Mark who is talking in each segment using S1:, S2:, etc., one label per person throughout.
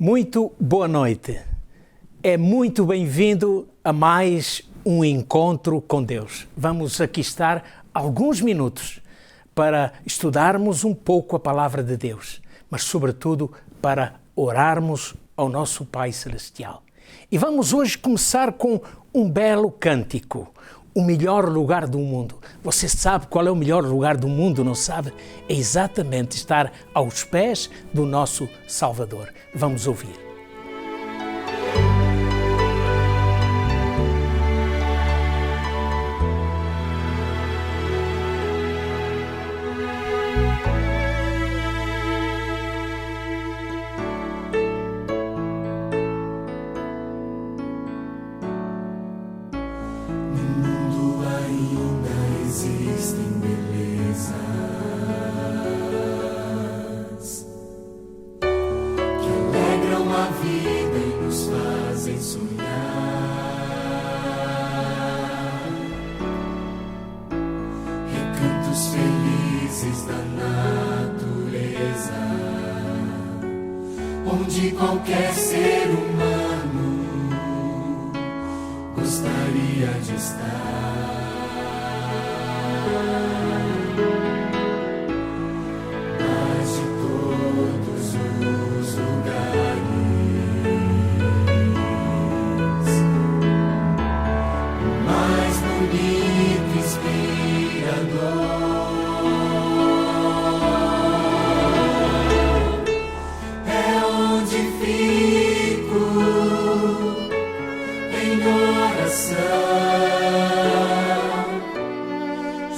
S1: Muito boa noite. É muito bem-vindo a mais um encontro com Deus. Vamos aqui estar alguns minutos para estudarmos um pouco a palavra de Deus, mas sobretudo para orarmos ao nosso Pai Celestial. E vamos hoje começar com um belo cântico, o melhor lugar do mundo. Você sabe qual é o melhor lugar do mundo, não sabe? É exatamente estar aos pés do nosso Salvador. Vamos ouvir.
S2: Onde qualquer ser humano gostaria de estar. Mas de todos os lugares, o mais bonito e inspirador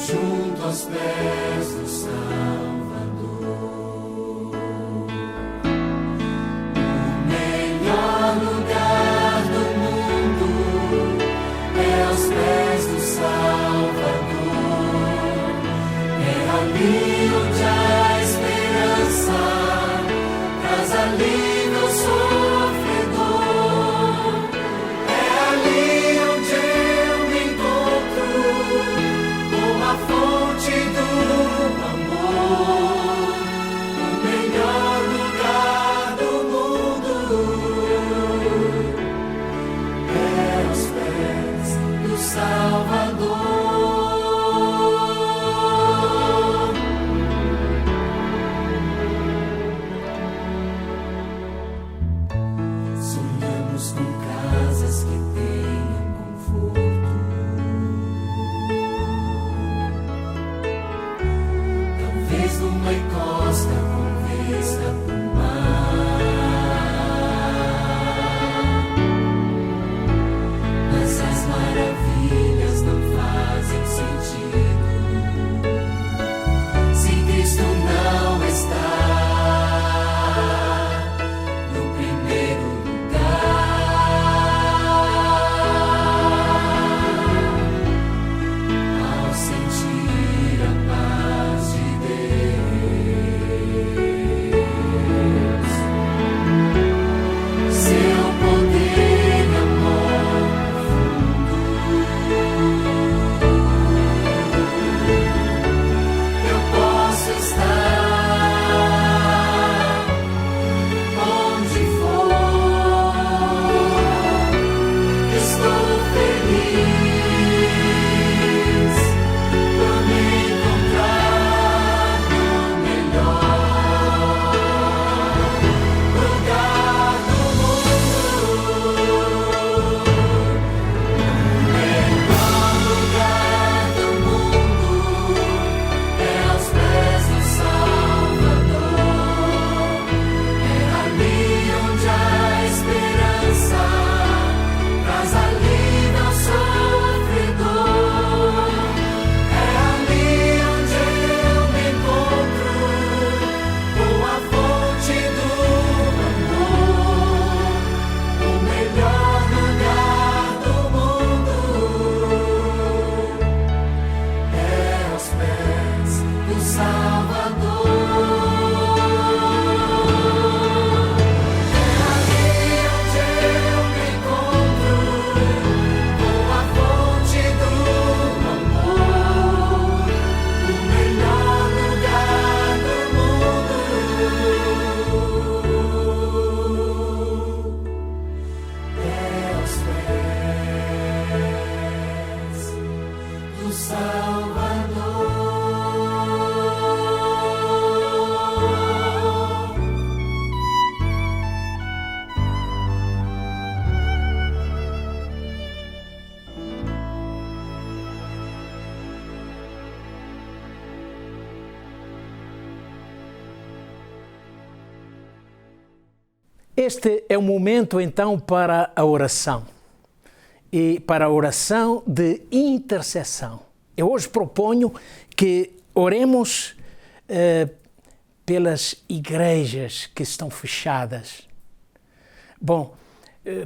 S2: junto aos pés do Salvador. O melhor lugar do mundo é aos pés do Salvador. É ali onde a esperança traz alívio ao sofredor. É ali onde eu me encontro com a fonte do amor. O melhor lugar do mundo é aos pés do Salvador. Sonhamos com casas que tenham conforto, talvez numa encosta com vista pro mar. Mas as maravilhas não fazem sentido se Cristo não está no primeiro lugar. Ao sentir a paz de Deus,
S1: Este é o momento então para a oração e para a oração de intercessão. Eu hoje proponho que oremos pelas igrejas que estão fechadas. Bom,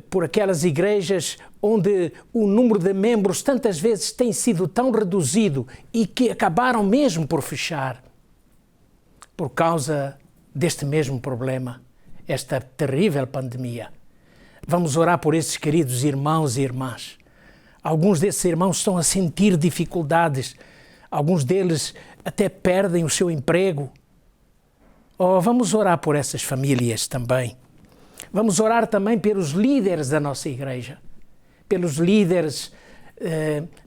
S1: por aquelas igrejas onde o número de membros tantas vezes tem sido tão reduzido e que acabaram mesmo por fechar por causa deste mesmo problema, esta terrível pandemia. Vamos orar por esses queridos irmãos e irmãs. Alguns desses irmãos estão a sentir dificuldades, alguns deles até perdem o seu emprego. Vamos orar por essas famílias também. Vamos orar também pelos líderes da nossa igreja, pelos líderes,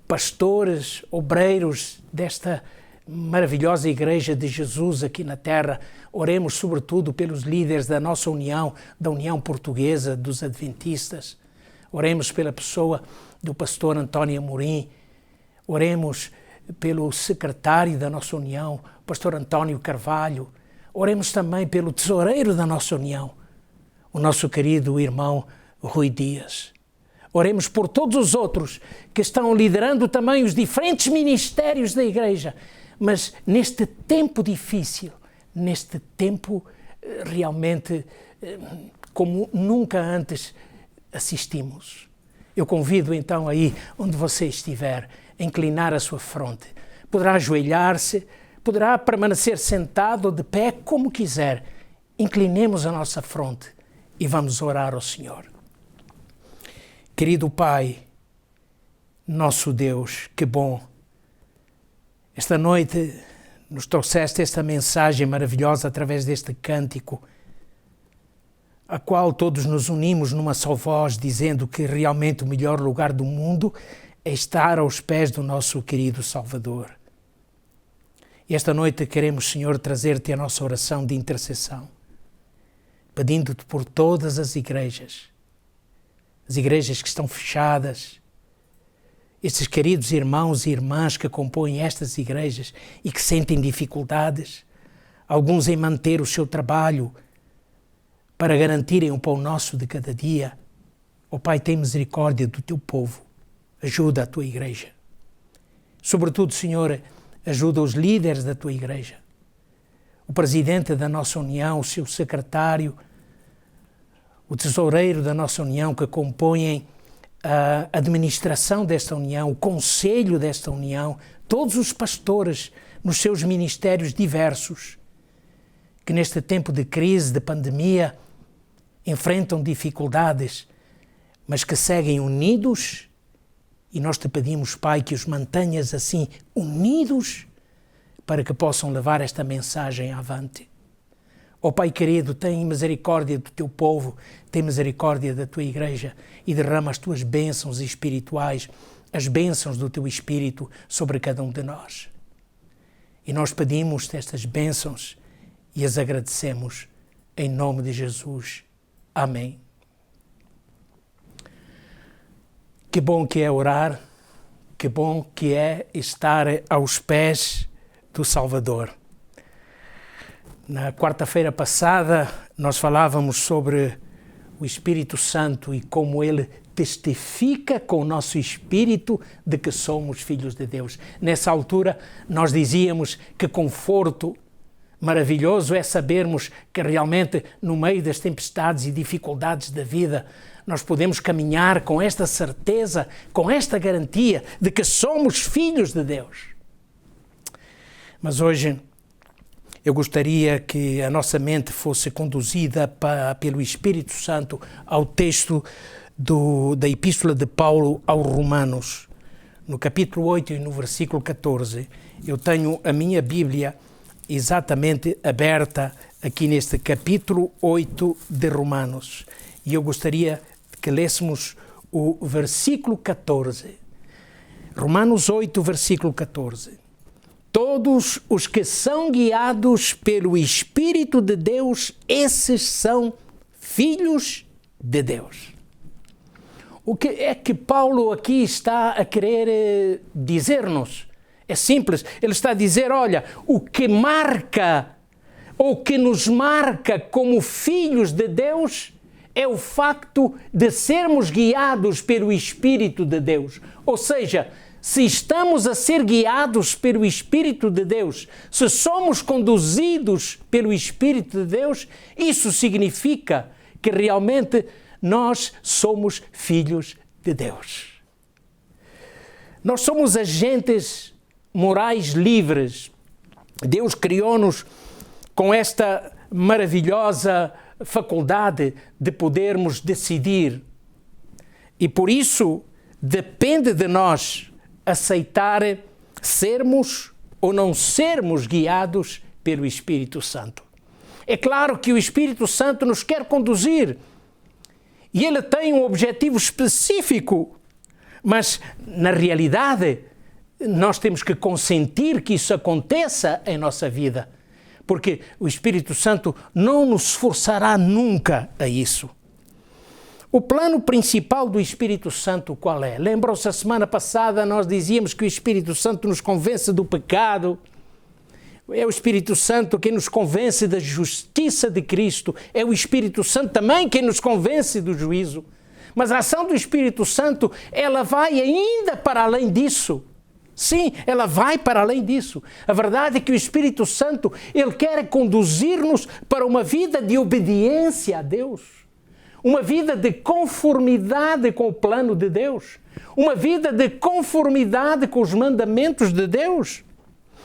S1: pastores, obreiros desta maravilhosa igreja de Jesus aqui na terra. Oremos sobretudo pelos líderes da nossa união, da União Portuguesa dos Adventistas. Oremos pela pessoa do pastor António Amorim. Oremos pelo secretário da nossa união, pastor António Carvalho. Oremos também pelo tesoureiro da nossa união, o nosso querido irmão Rui Dias. Oremos por todos os outros que estão liderando também os diferentes ministérios da igreja, mas neste tempo difícil, neste tempo realmente como nunca antes assistimos. Eu convido então aí, onde você estiver, a inclinar a sua fronte. Poderá ajoelhar-se, poderá permanecer sentado ou de pé, como quiser. Inclinemos a nossa fronte e vamos orar ao Senhor. Querido Pai, nosso Deus, que bom. Esta noite nos trouxeste esta mensagem maravilhosa através deste cântico, a qual todos nos unimos numa só voz, dizendo que realmente o melhor lugar do mundo é estar aos pés do nosso querido Salvador. E esta noite queremos, Senhor, trazer-te a nossa oração de intercessão, pedindo-te por todas as igrejas que estão fechadas, estes queridos irmãos e irmãs que compõem estas igrejas e que sentem dificuldades, alguns em manter o seu trabalho para garantirem o pão nosso de cada dia. Ó Pai, tem misericórdia do teu povo, ajuda a tua igreja. Sobretudo, Senhor, ajuda os líderes da tua igreja, o presidente da nossa união, o seu secretário, o tesoureiro da nossa união, que compõem a administração desta união, o conselho desta união, todos os pastores nos seus ministérios diversos, que neste tempo de crise, de pandemia, enfrentam dificuldades, mas que seguem unidos, e nós te pedimos, Pai, que os mantenhas assim unidos para que possam levar esta mensagem avante. Ó Pai querido, tem misericórdia do teu povo, tem misericórdia da tua igreja e derrama as tuas bênçãos espirituais, as bênçãos do teu Espírito sobre cada um de nós. E nós pedimos estas bênçãos e as agradecemos em nome de Jesus. Amém. Que bom que é orar, que bom que é estar aos pés do Salvador. Na quarta-feira passada, nós falávamos sobre o Espírito Santo e como ele testifica com o nosso espírito de que somos filhos de Deus. Nessa altura, nós dizíamos que conforto maravilhoso é sabermos que realmente, no meio das tempestades e dificuldades da vida, nós podemos caminhar com esta certeza, com esta garantia de que somos filhos de Deus. Mas hoje eu gostaria que a nossa mente fosse conduzida pelo Espírito Santo ao texto da Epístola de Paulo aos Romanos, no capítulo 8 e no versículo 14. Eu tenho a minha Bíblia exatamente aberta aqui neste capítulo 8 de Romanos. E eu gostaria que lêssemos o versículo 14. Romanos 8, versículo 14. Todos os que são guiados pelo Espírito de Deus, esses são filhos de Deus. O que é que Paulo aqui está a querer dizer-nos? É simples, ele está a dizer, olha, o que marca, ou que nos marca como filhos de Deus, é o facto de sermos guiados pelo Espírito de Deus. Ou seja, se estamos a ser guiados pelo Espírito de Deus, se somos conduzidos pelo Espírito de Deus, isso significa que realmente nós somos filhos de Deus. Nós somos agentes morais livres. Deus criou-nos com esta maravilhosa faculdade de podermos decidir. E por isso depende de nós aceitar sermos ou não sermos guiados pelo Espírito Santo. É claro que o Espírito Santo nos quer conduzir e ele tem um objetivo específico, mas na realidade nós temos que consentir que isso aconteça em nossa vida, porque o Espírito Santo não nos forçará nunca a isso. O plano principal do Espírito Santo qual é? Lembram-se, a semana passada nós dizíamos que o Espírito Santo nos convence do pecado. É o Espírito Santo quem nos convence da justiça de Cristo. É o Espírito Santo também quem nos convence do juízo. Mas a ação do Espírito Santo, ela vai ainda para além disso. Sim, ela vai para além disso. A verdade é que o Espírito Santo, ele quer conduzir-nos para uma vida de obediência a Deus. Uma vida de conformidade com o plano de Deus. Uma vida de conformidade com os mandamentos de Deus.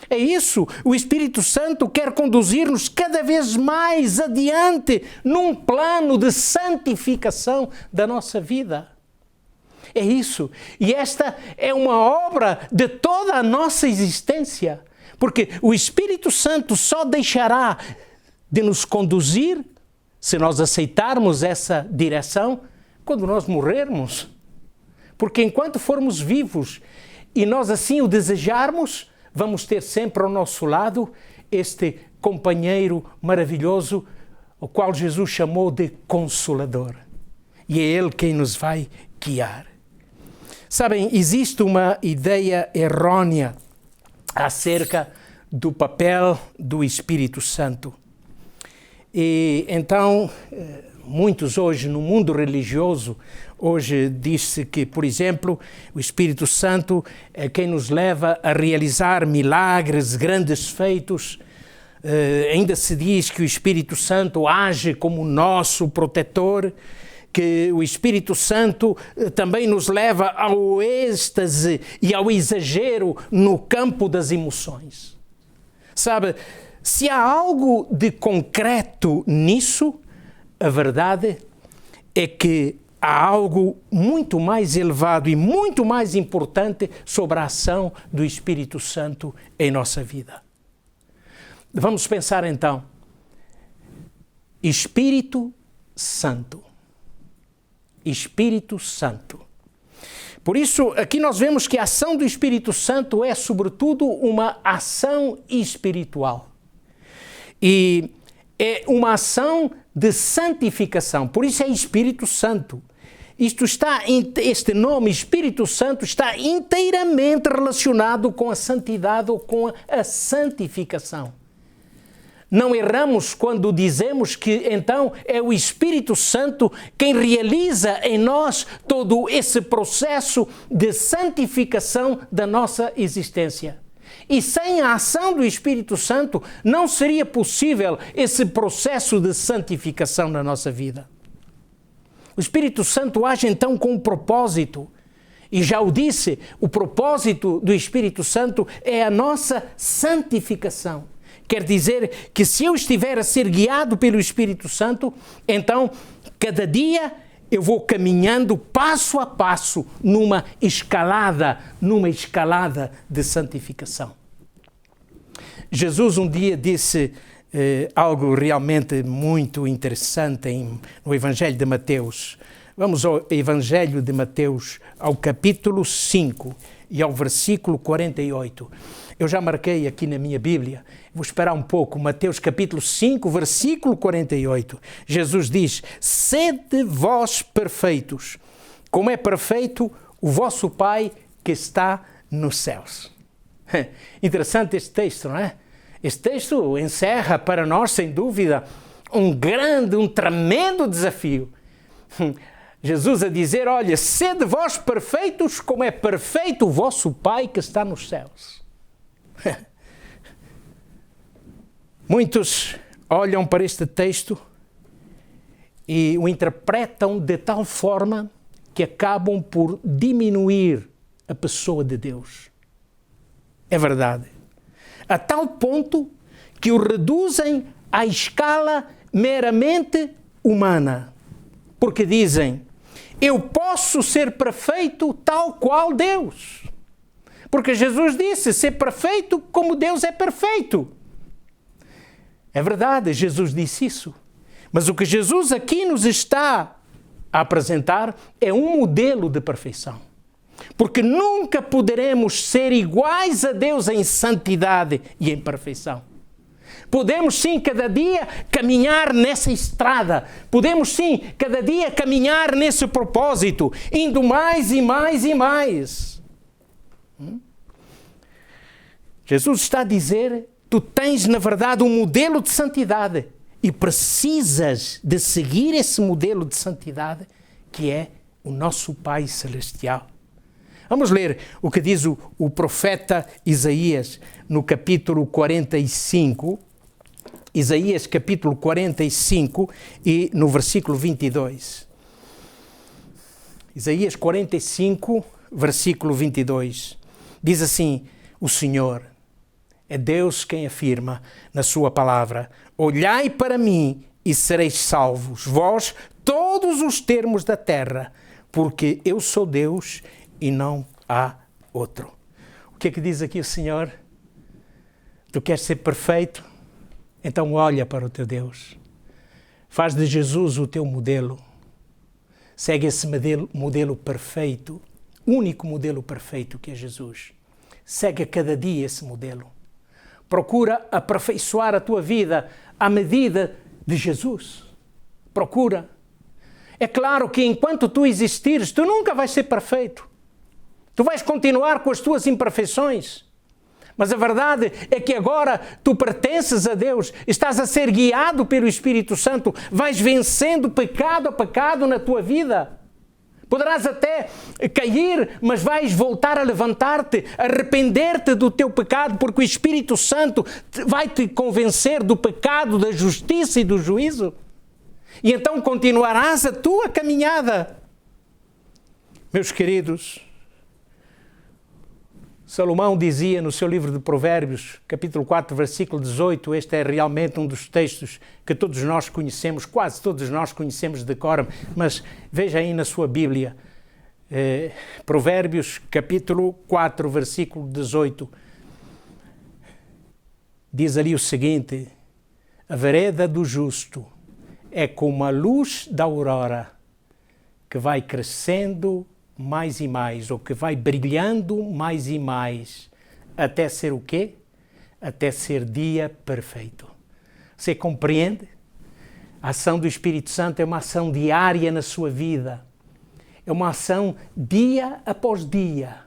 S1: É isso, o Espírito Santo quer conduzir-nos cada vez mais adiante num plano de santificação da nossa vida. É isso. E esta é uma obra de toda a nossa existência. Porque o Espírito Santo só deixará de nos conduzir se nós aceitarmos essa direção quando nós morrermos. Porque enquanto formos vivos e nós assim o desejarmos, vamos ter sempre ao nosso lado este companheiro maravilhoso, o qual Jesus chamou de Consolador. E é Ele quem nos vai guiar. Sabem, existe uma ideia errônea acerca do papel do Espírito Santo. E então, muitos hoje no mundo religioso, hoje diz-se que, por exemplo, o Espírito Santo é quem nos leva a realizar milagres, grandes feitos. Ainda se diz que o Espírito Santo age como nosso protetor, que o Espírito Santo também nos leva ao êxtase e ao exagero no campo das emoções. Sabe, se há algo de concreto nisso, a verdade é que há algo muito mais elevado e muito mais importante sobre a ação do Espírito Santo em nossa vida. Vamos pensar então. Espírito Santo. Espírito Santo. Por isso, aqui nós vemos que a ação do Espírito Santo é, sobretudo, uma ação espiritual. E é uma ação de santificação. Por isso é Espírito Santo. Este nome Espírito Santo está inteiramente relacionado com a santidade ou com a santificação. Não erramos quando dizemos que então é o Espírito Santo quem realiza em nós todo esse processo de santificação da nossa existência. E sem a ação do Espírito Santo não seria possível esse processo de santificação na nossa vida. O Espírito Santo age então com um propósito. E já o disse, o propósito do Espírito Santo é a nossa santificação. Quer dizer que se eu estiver a ser guiado pelo Espírito Santo, então cada dia eu vou caminhando passo a passo numa escalada de santificação. Jesus um dia disse algo realmente muito interessante no Evangelho de Mateus. Vamos ao Evangelho de Mateus, ao capítulo 5 e ao versículo 48. Eu já marquei aqui na minha Bíblia, vou esperar um pouco, Mateus capítulo 5, versículo 48. Jesus diz: sede vós perfeitos, como é perfeito o vosso Pai que está nos céus. Interessante este texto, não é? Este texto encerra para nós, sem dúvida, um tremendo desafio. Jesus a dizer, olha, sede vós perfeitos como é perfeito o vosso Pai que está nos céus. Muitos olham para este texto e o interpretam de tal forma que acabam por diminuir a pessoa de Deus. É verdade. A tal ponto que o reduzem à escala meramente humana. Porque dizem, eu posso ser perfeito tal qual Deus. Porque Jesus disse, ser perfeito como Deus é perfeito. É verdade, Jesus disse isso. Mas o que Jesus aqui nos está a apresentar é um modelo de perfeição. Porque nunca poderemos ser iguais a Deus em santidade e em perfeição. Podemos sim, cada dia, caminhar nessa estrada. Podemos sim, cada dia, caminhar nesse propósito, indo mais e mais e mais. Jesus está a dizer, tu tens, na verdade, um modelo de santidade e precisas de seguir esse modelo de santidade que é o nosso Pai Celestial. Vamos ler o que diz o profeta Isaías no capítulo 45, Isaías capítulo 45 e no versículo 22. Isaías 45, versículo 22. Diz assim, o Senhor, é Deus quem afirma na sua palavra, olhai para mim e sereis salvos, vós, todos os termos da terra, porque eu sou Deus e não há outro. O que é que diz aqui o Senhor? Tu queres ser perfeito? Então olha para o teu Deus. Faz de Jesus o teu modelo. Segue esse modelo perfeito, único modelo perfeito que é Jesus. Segue a cada dia esse modelo. Procura aperfeiçoar a tua vida à medida de Jesus. Procura. É claro que enquanto tu existires, tu nunca vais ser perfeito. Tu vais continuar com as tuas imperfeições. Mas a verdade é que agora tu pertences a Deus, estás a ser guiado pelo Espírito Santo, vais vencendo pecado a pecado na tua vida. Poderás até cair, mas vais voltar a levantar-te, arrepender-te do teu pecado, porque o Espírito Santo vai te convencer do pecado, da justiça e do juízo. E então continuarás a tua caminhada. Meus queridos, Salomão dizia no seu livro de Provérbios, capítulo 4, versículo 18, este é realmente um dos textos que todos nós conhecemos, quase todos nós conhecemos de cor, mas veja aí na sua Bíblia, Provérbios, capítulo 4, versículo 18, diz ali o seguinte, a vereda do justo é como a luz da aurora, que vai crescendo mais e mais, ou que vai brilhando mais e mais, até ser o quê? Até ser dia perfeito. Você compreende? A ação do Espírito Santo é uma ação diária na sua vida. É uma ação dia após dia.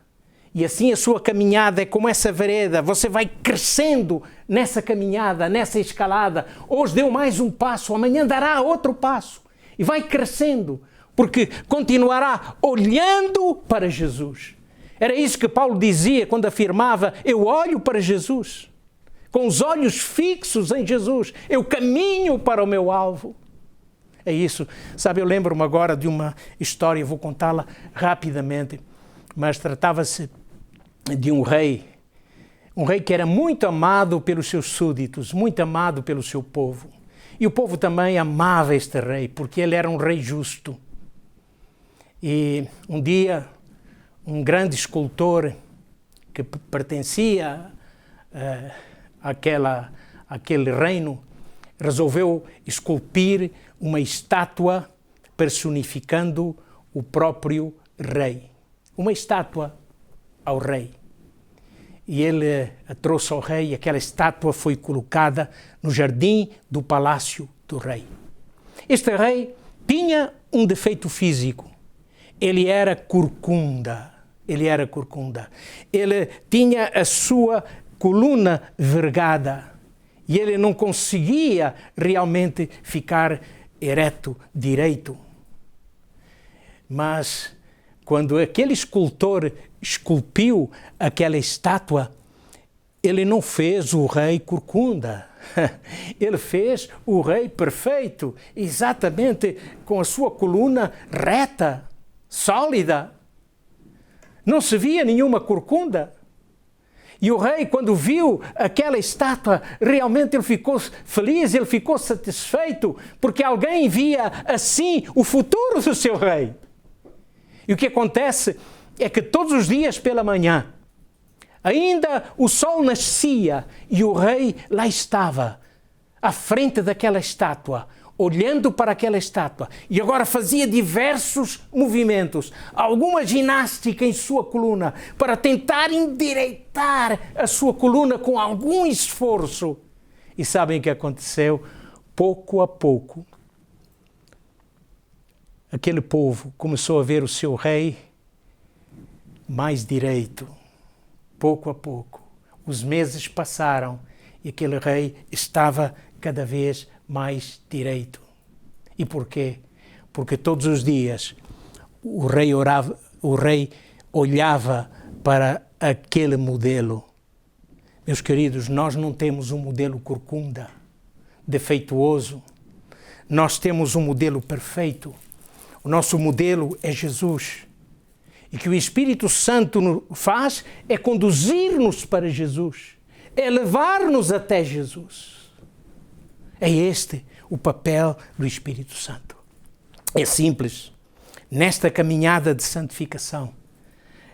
S1: E assim a sua caminhada é como essa vereda. Você vai crescendo nessa caminhada, nessa escalada. Hoje deu mais um passo, amanhã dará outro passo. E vai crescendo, porque continuará olhando para Jesus. Era isso que Paulo dizia quando afirmava, eu olho para Jesus. Com os olhos fixos em Jesus, eu caminho para o meu alvo. É isso. Sabe, eu lembro-me agora de uma história, vou contá-la rapidamente, mas tratava-se de um rei que era muito amado pelos seus súditos, muito amado pelo seu povo. E o povo também amava este rei, porque ele era um rei justo. E um dia, um grande escultor que pertencia àquele reino, resolveu esculpir uma estátua personificando o próprio rei. Uma estátua ao rei. E ele a trouxe ao rei, e aquela estátua foi colocada no jardim do palácio do rei. Este rei tinha um defeito físico. Ele era corcunda. Ele tinha a sua coluna vergada. E ele não conseguia realmente ficar ereto, direito. Mas quando aquele escultor esculpiu aquela estátua, ele não fez o rei corcunda. Ele fez o rei perfeito, exatamente com a sua coluna reta, sólida. Não se via nenhuma corcunda. E o rei, quando viu aquela estátua, realmente ele ficou feliz, ele ficou satisfeito, porque alguém via assim o futuro do seu rei. E o que acontece é que todos os dias pela manhã, ainda o sol nascia e o rei lá estava, à frente daquela estátua, olhando para aquela estátua, e agora fazia diversos movimentos, alguma ginástica em sua coluna, para tentar endireitar a sua coluna com algum esforço. E sabem o que aconteceu? Pouco a pouco, aquele povo começou a ver o seu rei mais direito. Pouco a pouco, os meses passaram e aquele rei estava cada vez mais direito. E porquê? Porque todos os dias o rei olhava para aquele modelo. Meus queridos, nós não temos um modelo corcunda, defeituoso. Nós temos um modelo perfeito. O nosso modelo é Jesus. E que o Espírito Santo faz é conduzir-nos para Jesus, é levar-nos até Jesus. É este o papel do Espírito Santo. É simples. Nesta caminhada de santificação,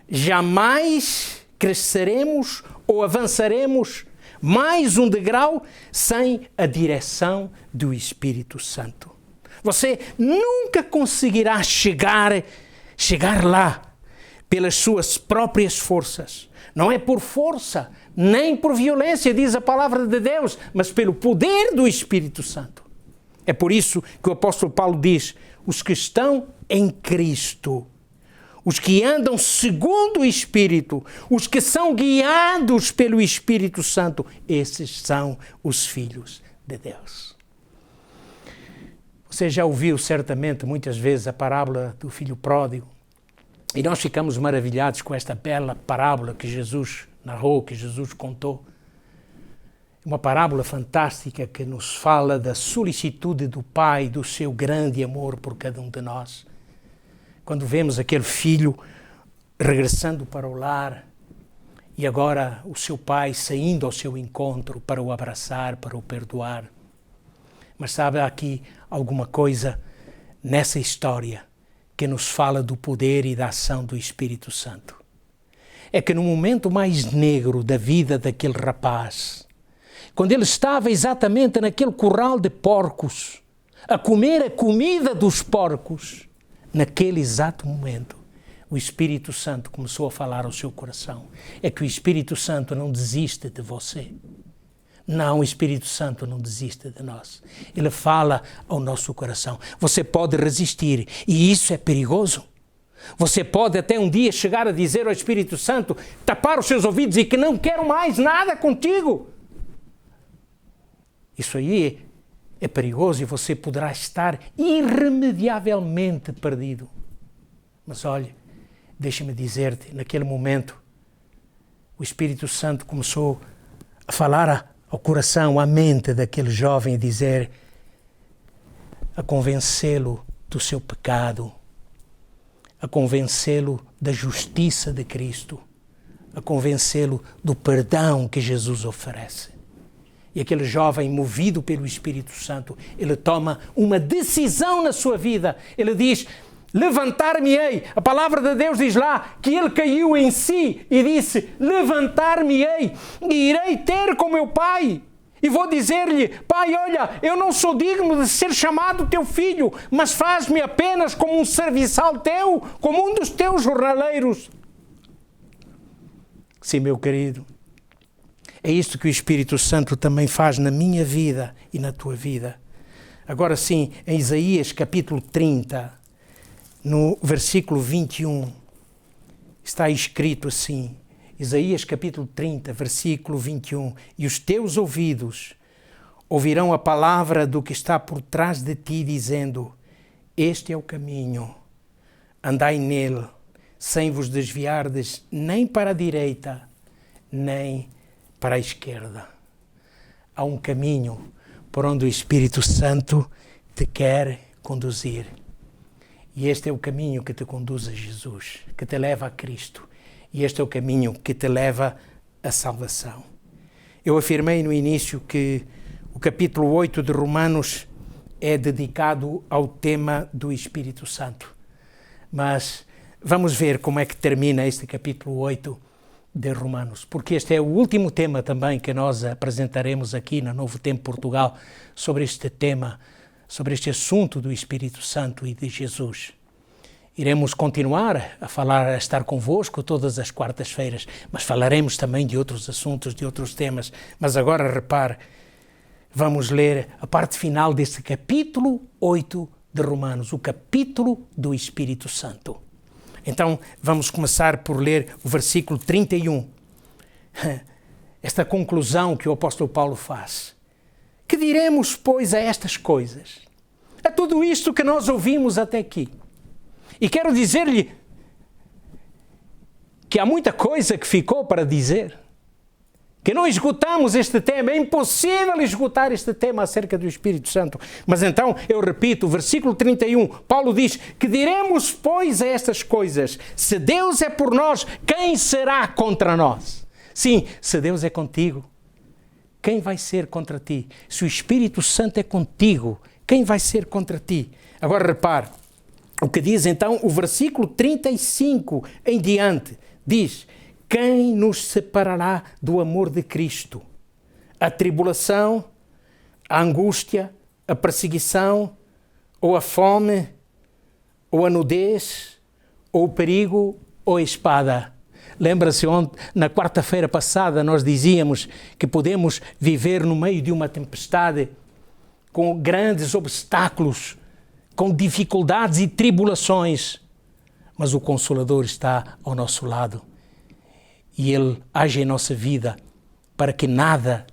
S1: jamais cresceremos ou avançaremos mais um degrau sem a direção do Espírito Santo. Você nunca conseguirá chegar lá pelas suas próprias forças. Não é por força, nem por violência, diz a palavra de Deus, mas pelo poder do Espírito Santo. É por isso que o apóstolo Paulo diz: os que estão em Cristo, os que andam segundo o Espírito, os que são guiados pelo Espírito Santo, esses são os filhos de Deus. Você já ouviu certamente muitas vezes a parábola do filho pródigo. E nós ficamos maravilhados com esta bela parábola que Jesus narrou, que Jesus contou. Uma parábola fantástica que nos fala da solicitude do Pai, do seu grande amor por cada um de nós. Quando vemos aquele filho regressando para o lar e agora o seu pai saindo ao seu encontro para o abraçar, para o perdoar. Mas sabe, há aqui alguma coisa nessa história que nos fala do poder e da ação do Espírito Santo. É que no momento mais negro da vida daquele rapaz, quando ele estava exatamente naquele curral de porcos, a comer a comida dos porcos, naquele exato momento, o Espírito Santo começou a falar ao seu coração. É que o Espírito Santo não desiste de você. Não, o Espírito Santo não desiste de nós. Ele fala ao nosso coração. Você pode resistir e isso é perigoso. Você pode até um dia chegar a dizer ao Espírito Santo, tapar os seus ouvidos e que não quero mais nada contigo. Isso aí é perigoso e você poderá estar irremediavelmente perdido. Mas olha, deixa-me dizer-te, naquele momento, o Espírito Santo começou a falar ao coração, à mente daquele jovem e dizer, a convencê-lo do seu pecado, a convencê-lo da justiça de Cristo, a convencê-lo do perdão que Jesus oferece. E aquele jovem, movido pelo Espírito Santo, ele toma uma decisão na sua vida. Ele diz, levantar-me-ei. A palavra de Deus diz lá que ele caiu em si e disse, levantar-me-ei e irei ter com meu pai. E vou dizer-lhe, pai, olha, eu não sou digno de ser chamado teu filho, mas faz-me apenas como um serviçal teu, como um dos teus jornaleiros. Sim, meu querido, é isto que o Espírito Santo também faz na minha vida e na tua vida. Agora sim, em Isaías capítulo 30, no versículo 21, está escrito assim, Isaías capítulo 30, versículo 21, e os teus ouvidos ouvirão a palavra do que está por trás de ti, dizendo, este é o caminho, andai nele, sem vos desviardes nem para a direita, nem para a esquerda. Há um caminho por onde o Espírito Santo te quer conduzir. E este é o caminho que te conduz a Jesus, que te leva a Cristo. E este é o caminho que te leva à salvação. Eu afirmei no início que o capítulo 8 de Romanos é dedicado ao tema do Espírito Santo. Mas vamos ver como é que termina este capítulo 8 de Romanos, porque este é o último tema também que nós apresentaremos aqui na Novo Tempo Portugal sobre este tema, sobre este assunto do Espírito Santo e de Jesus. Iremos continuar a falar, a estar convosco todas as quartas-feiras, mas falaremos também de outros assuntos, de outros temas. Mas agora, repare, vamos ler a parte final deste capítulo 8 de Romanos, o capítulo do Espírito Santo. Então, vamos começar por ler o versículo 31. Esta conclusão que o apóstolo Paulo faz. Que diremos, pois, a estas coisas? A tudo isto que nós ouvimos até aqui. E quero dizer-lhe que há muita coisa que ficou para dizer. Que não esgotamos este tema, é impossível esgotar este tema acerca do Espírito Santo. Mas então, eu repito, versículo 31, Paulo diz, que diremos, pois, a estas coisas? Se Deus é por nós, quem será contra nós? Sim, se Deus é contigo, quem vai ser contra ti? Se o Espírito Santo é contigo, quem vai ser contra ti? Agora repare, o que diz então o versículo 35 em diante, diz, quem nos separará do amor de Cristo? A tribulação, a angústia, a perseguição, ou a fome, ou a nudez, ou o perigo, ou a espada. Lembra-se onde, na quarta-feira passada, nós dizíamos que podemos viver no meio de uma tempestade com grandes obstáculos, com dificuldades e tribulações, mas o Consolador está ao nosso lado. E Ele age em nossa vida para que nada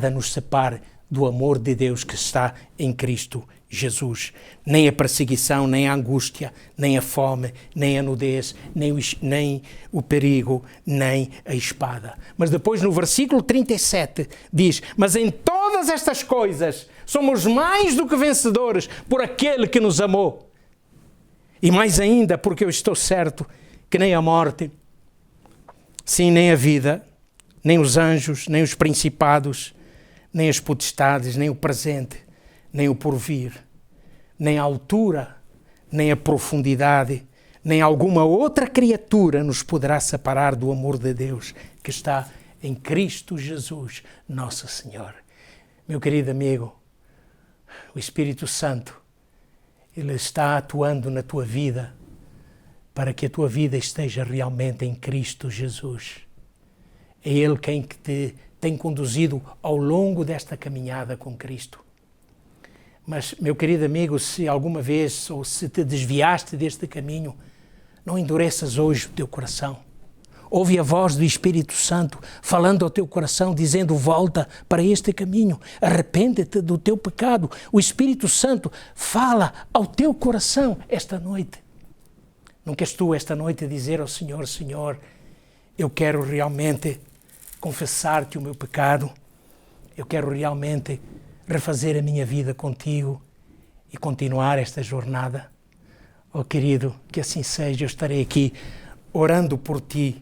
S1: nos separe do amor de Deus que está em Cristo Jesus. Nem a perseguição, nem a angústia, nem a fome, nem a nudez, nem o perigo, nem a espada. Mas depois no versículo 37 diz, mas em todas estas coisas somos mais do que vencedores por aquele que nos amou. E mais ainda, porque eu estou certo que nem a morte, sim, nem a vida, nem os anjos, nem os principados, nem as potestades, nem o presente, nem o porvir, nem a altura, nem a profundidade, nem alguma outra criatura nos poderá separar do amor de Deus que está em Cristo Jesus, nosso Senhor. Meu querido amigo, o Espírito Santo, Ele está atuando na tua vida para que a tua vida esteja realmente em Cristo Jesus. É Ele quem que te tem conduzido ao longo desta caminhada com Cristo. Mas, meu querido amigo, se alguma vez ou se te desviaste deste caminho, não endureças hoje o teu coração. Ouve a voz do Espírito Santo falando ao teu coração, dizendo, volta para este caminho, arrepende-te do teu pecado. O Espírito Santo fala ao teu coração esta noite. Não queres tu esta noite dizer ao Senhor, Senhor, eu quero realmente confessar-te o meu pecado, eu quero realmente refazer a minha vida contigo e continuar esta jornada. Oh querido, que assim seja, eu estarei aqui orando por ti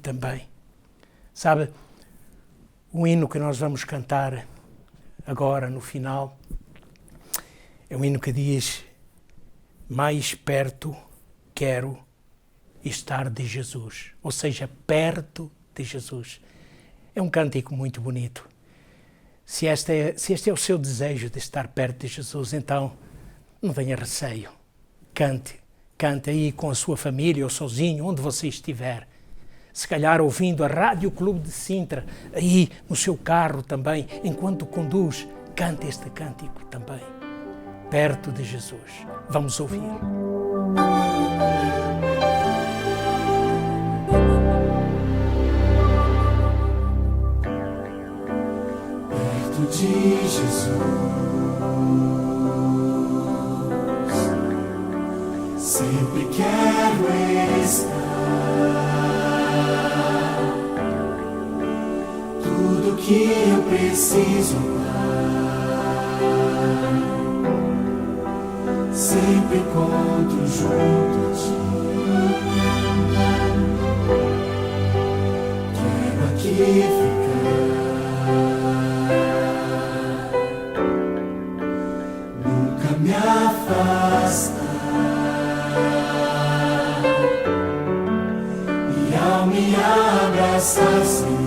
S1: também. Sabe, o hino que nós vamos cantar agora no final é um hino que diz, mais perto quero estar de Jesus, ou seja, perto de Jesus. É um cântico muito bonito. Se este é o seu desejo de estar perto de Jesus, então não tenha receio. Cante aí com a sua família ou sozinho, onde você estiver. Se calhar ouvindo a Rádio Clube de Sintra, aí no seu carro também, enquanto conduz, cante este cântico também. Perto de Jesus. Vamos ouvir.
S2: Perto de Jesus, sem sempre quero estar. Tudo que eu preciso, Pai, sempre encontro junto a Ti. Quero aqui ficar, nunca me afastar. E ao me abraçar, Senhor,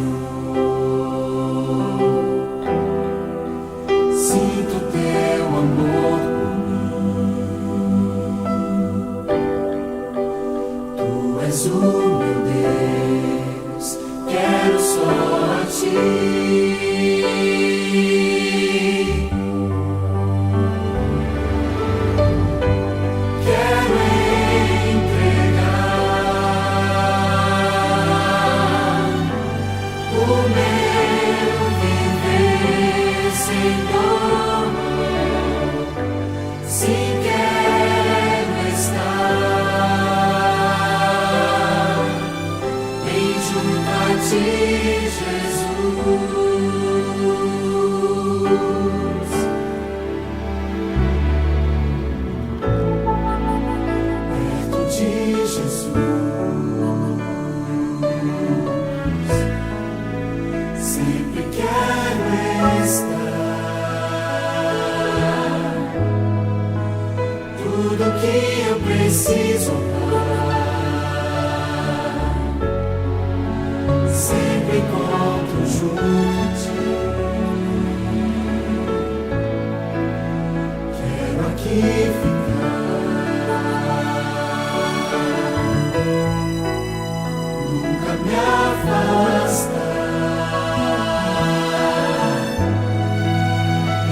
S2: sinto Teu amor por mim. Tu és o meu Deus, quero só a Ti. Quero entregar o meu viver, Senhor. Sim, quero estar bem junto a Ti, Jesus. Perto de Jesus, sempre quero estar. Tudo que eu preciso, Pai, sempre encontro junto a Ti. Quero aqui ficar, nunca me afastar.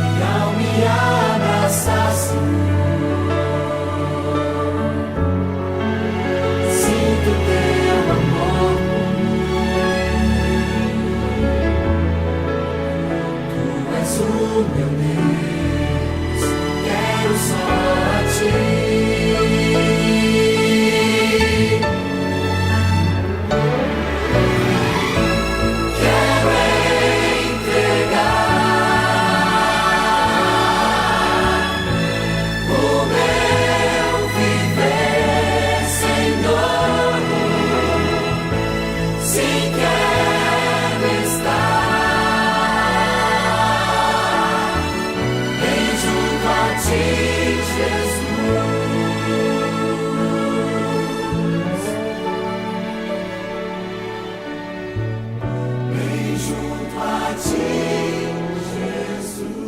S2: E ao me abraçar, Senhor, sinto Teu amor por mim. Tu és o meu Deus, quero só a Ti. Quero entregar o meu viver, Senhor. Sim, quero estar bem junto a Ti, Jesus. Bem junto a Ti, Jesus.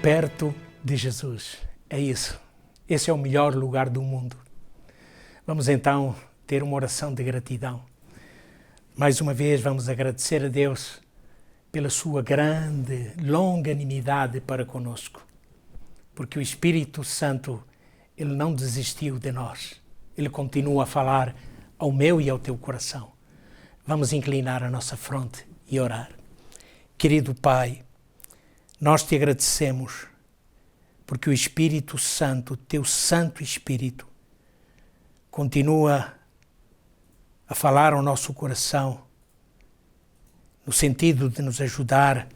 S1: Perto de Jesus. É isso. Esse é o melhor lugar do mundo. Vamos então ter uma oração de gratidão. Mais uma vez vamos agradecer a Deus pela sua grande longanimidade para conosco. Porque o Espírito Santo, Ele não desistiu de nós. Ele continua a falar ao meu e ao teu coração. Vamos inclinar a nossa fronte e orar. Querido Pai, nós te agradecemos porque o Espírito Santo, teu Santo Espírito, continua a falar ao nosso coração no sentido de nos ajudar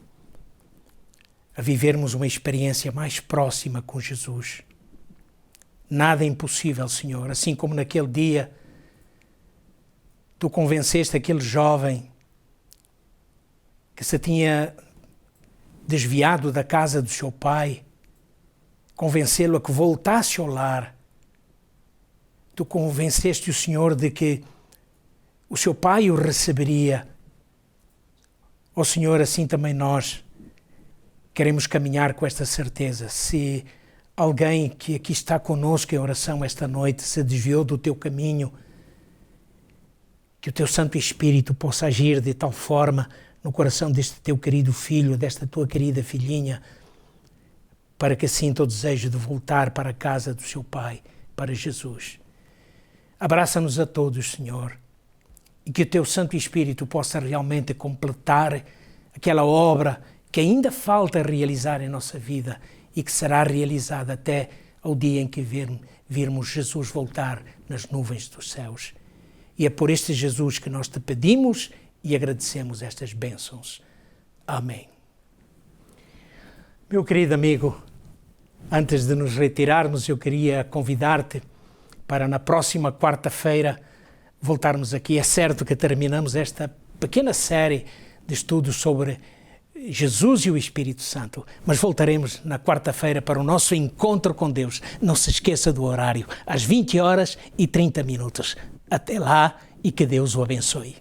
S1: a vivermos uma experiência mais próxima com Jesus. Nada é impossível, Senhor. Assim como naquele dia Tu convenceste aquele jovem que se tinha desviado da casa do seu pai, convencê-lo a que voltasse ao lar. Tu convenceste o Senhor de que o seu pai o receberia. Ó Senhor, assim também nós queremos caminhar com esta certeza. Se alguém que aqui está conosco em oração esta noite se desviou do teu caminho, que o teu Santo Espírito possa agir de tal forma no coração deste teu querido filho, desta tua querida filhinha, para que sinta o desejo de voltar para a casa do seu pai, para Jesus. Abraça-nos a todos, Senhor, e que o teu Santo Espírito possa realmente completar aquela obra que ainda falta realizar em nossa vida e que será realizada até ao dia em que virmos Jesus voltar nas nuvens dos céus. E é por este Jesus que nós te pedimos e agradecemos estas bênçãos. Amém. Meu querido amigo, antes de nos retirarmos, eu queria convidar-te para na próxima quarta-feira voltarmos aqui. É certo que terminamos esta pequena série de estudos sobre Jesus e o Espírito Santo, mas voltaremos na quarta-feira para o nosso encontro com Deus. Não se esqueça do horário, às 20h30. Até lá e que Deus o abençoe.